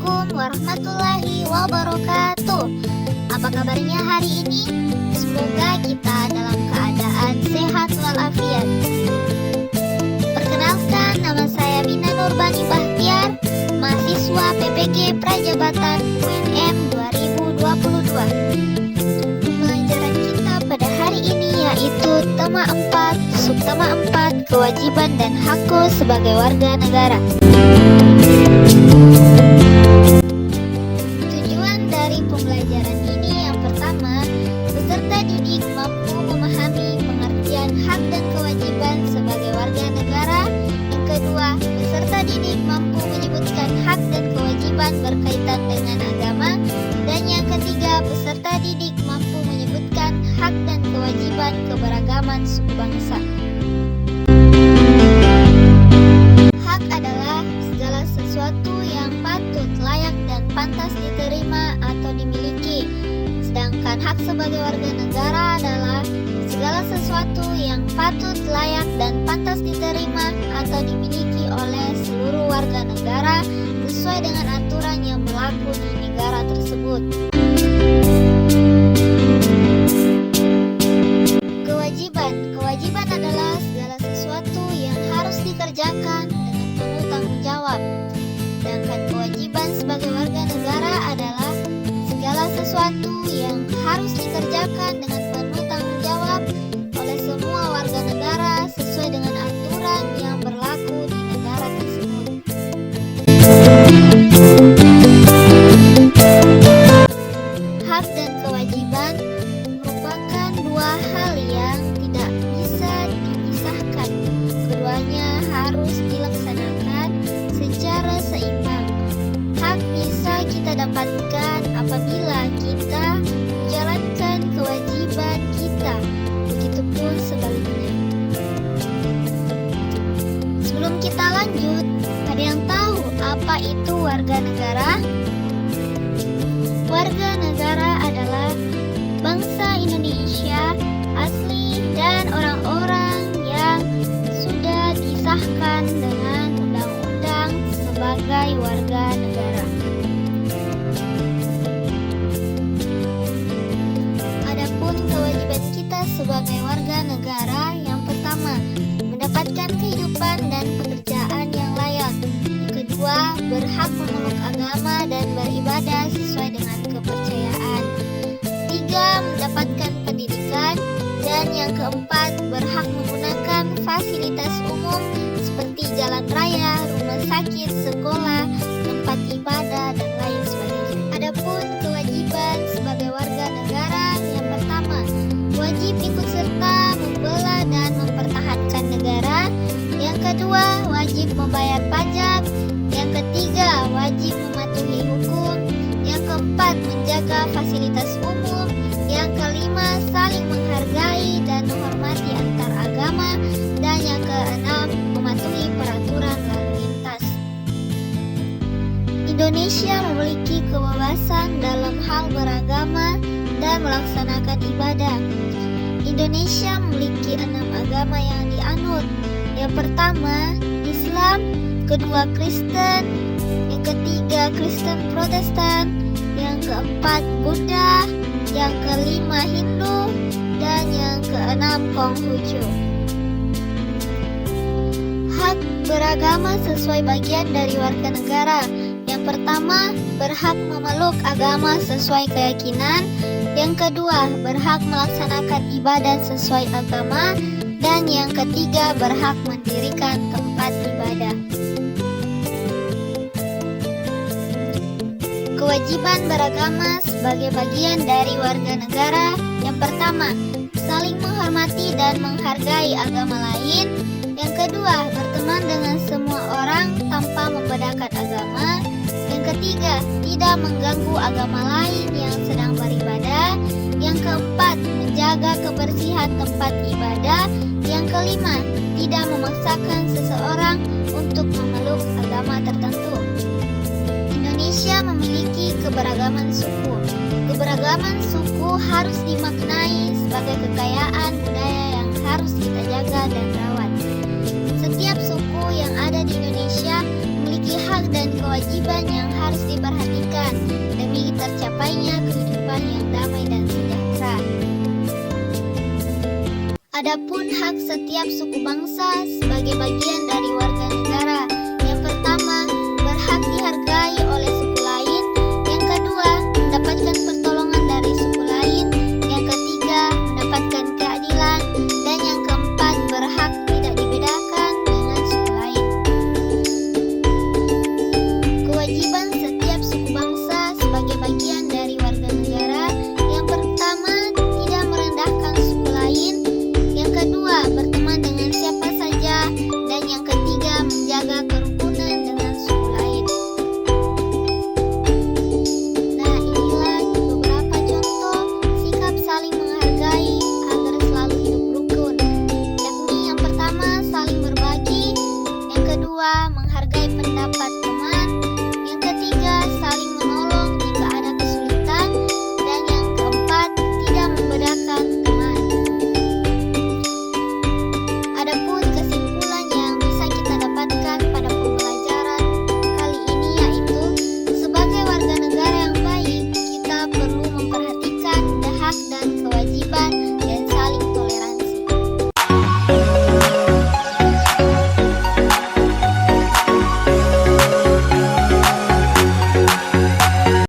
Assalamualaikum warahmatullahi wabarakatuh. Apa kabarnya hari ini? Semoga kita dalam keadaan sehat walafiat. Perkenalkan, nama saya Bina Nurbani Bahtiar, mahasiswa PPG Prajabatan UNM 2022. Pelajaran kita pada hari ini yaitu tema 4, subtema 4, kewajiban dan hakku sebagai warga negara. Tujuan dari pembelajaran ini yang pertama, peserta didik mampu memahami pengertian hak dan kewajiban sebagai warga negara. Yang kedua, peserta didik mampu menyebutkan hak dan kewajiban berkaitan dengan agama. Dan yang ketiga, peserta didik mampu menyebutkan hak dan kewajiban keberagaman suku bangsa. Hak adalah segala sesuatu yang patut, layak, dan pantas diterima atau dimiliki. Sedangkan hak sebagai warga negara adalah segala sesuatu yang patut, layak, dan pantas diterima atau dimiliki oleh seluruh warga negara sesuai dengan aturan yang berlaku di negara tersebut. Kewajiban adalah segala sesuatu yang harus dikerjakan dengan penuh tanggung jawab. Sedangkan kewajiban sebagai warga negara adalah segala sesuatu yang harus dikerjakan dengan penuh tanggung jawab oleh semua warga negara sesuai dengan aturan yang berlaku di negara tersebut. Hak dan kewajiban merupakan dua hal yang tidak bisa dipisahkan. Keduanya harus dilaksanakan secara seimbang. Hak bisa kita dapatkan apabila kita menjalankan kewajiban kita, begitupun sebaliknya. Sebelum kita lanjut, ada yang tahu apa itu warga negara? Warga negara adalah bangsa Indonesia asli dan orang-orang yang sudah disahkan dengan undang-undang sebagai warga negara. Adapun kewajiban kita sebagai warga negara, yang pertama, mendapatkan kehidupan dan pekerjaan yang layak. Yang kedua, berhak memeluk agama dan beribadah sesuai dengan kepercayaan. Tiga, mendapatkan pendidikan. Dan yang keempat, berhak menggunakan fasilitas umum seperti jalan raya, rumah sakit, sekolah, tempat ibadah, dan lain sebagainya. Adapun kewajiban sebagai warga negara, yang pertama, wajib ikut serta membela dan mempertahankan negara. Yang kedua, wajib membayar pajak. Yang ketiga, wajib mematuhi hukum. Yang keempat, menjaga fasilitas umum. Yang kelima, saling menghargai dan menghormati antar agama. Dan yang keenam, mematuhi peraturan lalu lintas. Indonesia memiliki kebebasan dalam hal beragama dan melaksanakan ibadah. Indonesia memiliki 6 agama yang dianut. Yang pertama, Islam. Kedua, Kristen. Yang ketiga, Kristen Protestan. Yang keempat, Buddha. Yang kelima, Hindu. Dan yang keenam, Konghucu. Hak beragama sesuai bagian dari warga negara. Yang pertama, berhak memeluk agama sesuai keyakinan. Yang kedua, berhak melaksanakan ibadah sesuai agama. Dan yang ketiga, berhak mendirikan tempat ibadah. Kewajiban beragama sebagai bagian dari warga negara. Yang pertama, saling menghormati dan menghargai agama lain. Yang kedua, berteman dengan semua orang tanpa membedakan agama. Yang ketiga, tidak mengganggu agama lain yang sedang beribadah. Yang keempat, menjaga kebersihan tempat ibadah. Yang kelima, tidak memaksakan seseorang untuk memeluk agama tertentu. Indonesia memiliki keberagaman suku. Keberagaman suku harus dimaknai sebagai kekayaan budaya yang harus kita jaga dan rawat. Setiap suku yang ada di Indonesia memiliki hak hak dan kewajiban yang harus diperhatikan demi tercapainya kehidupan yang damai dan sejahtera. Adapun hak setiap suku bangsa sebagai bagian dari warga negara, yang pertama, berhak dihargai oleh suku lain, yang kedua, mendapatkan pertolongan dari suku lain, yang ketiga, mendapatkan keadilan, dan yang keempat, berhak tidak dibedakan dengan suku lain. Kewajiban setiap suku bangsa sebagai bagian dari warga negara, yang pertama, tidak merendahkan suku lain, yang kedua, berteman dengan siapa saja, dan yang ketiga, menjaga kerukunan dengan suku lain. Nah, inilah beberapa contoh sikap saling menghargai agar selalu hidup rukun, yakni yang pertama, saling berbagi, yang kedua, menghargai pendapat